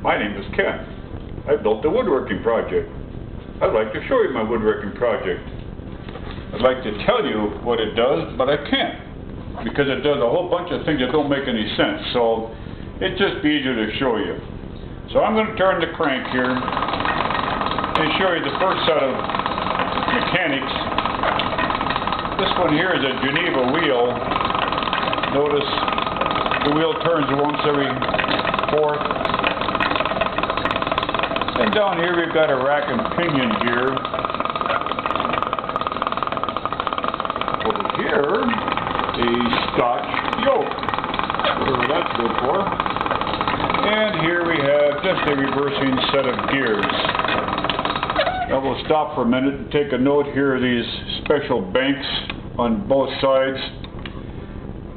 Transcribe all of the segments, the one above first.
My name is Ken. I built a woodworking project. I'd like to show you my woodworking project. I'd like to tell you what it does, but I can't, because it does a whole bunch of things that don't make any sense, so it'd just be easier to show you. So I'm going to turn the crank here and show you the first set of mechanics. This one here is a Geneva wheel. Notice the wheel turns once every fourth. And down here we've got a rack and pinion gear. Over here, a Scotch yoke, whatever that's good for. And here we have just a reversing set of gears. Now we'll stop for a minute and take a note here of these special banks on both sides.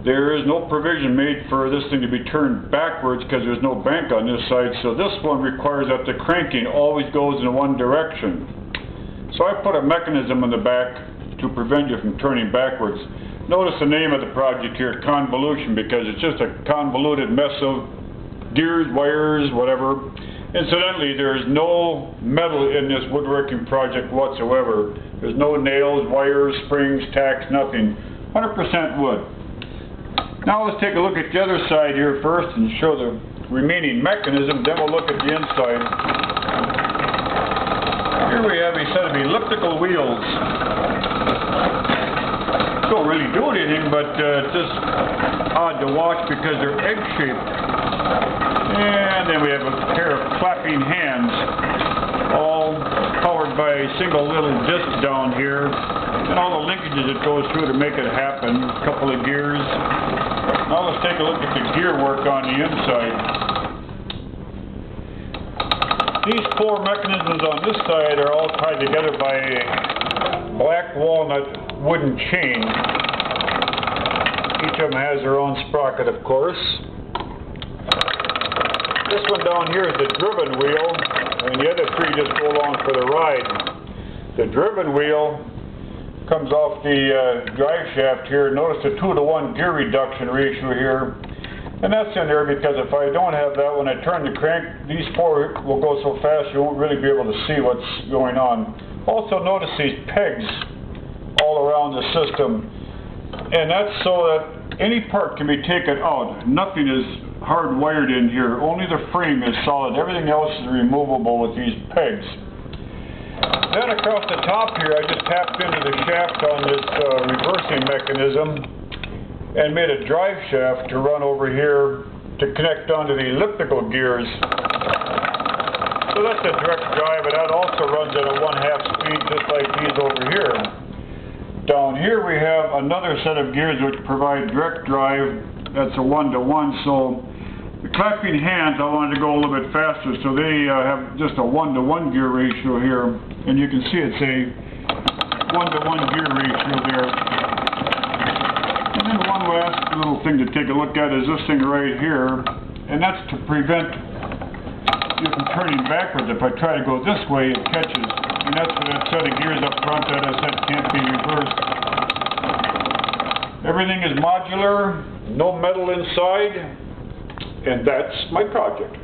There is no provision made for this thing to be turned backwards because there's no bank on this side, so this one requires that the cranking always goes in one direction. So I put a mechanism in the back to prevent you from turning backwards. Notice the name of the project here, Convolution, because it's just a convoluted mess of gears, wires, whatever. Incidentally, there's no metal in this woodworking project whatsoever. There's no nails, wires, springs, tacks, nothing. 100% wood. Now let's take a look at the other side here first and show the remaining mechanism, then we'll look at the inside. Here we have a set of elliptical wheels. Don't really do anything, but it's just odd to watch because they're egg-shaped. And then we have a pair of clapping hands, all powered by a single little disc down here, and all the linkages it goes through to make it happen. A couple of gears. Now let's take a look at the gear work on the inside. These four mechanisms on this side are all tied together by a black walnut wooden chain. Each of them has their own sprocket, of course. This one down here is the driven wheel, and the other three just go along for the ride. The driven wheel comes off the drive shaft here. Notice the 2-to-1 gear reduction ratio here. And that's in there because if I don't have that, when I turn the crank, these four will go so fast you won't really be able to see what's going on. Also notice these pegs all around the system. And that's so that any part can be taken out. Nothing is hardwired in here. Only the frame is solid. Everything else is removable with these pegs. Then across the top here, I just tapped into the shaft on this reversing mechanism and made a drive shaft to run over here to connect onto the elliptical gears. So that's a direct drive, and that also runs at a 1/2 speed just like these over here. Down here we have another set of gears which provide direct drive. That's a 1-to-1, so the clapping hands I wanted to go a little bit faster, so they have just a 1-to-1 gear ratio here. And you can see it's a 1-to-1 gear ratio there. And then one last little thing to take a look at is this thing right here. And that's to prevent you from turning backwards. If I try to go this way, it catches. And that's for that set of gears up front that I said can't be reversed. Everything is modular, no metal inside. And that's my project.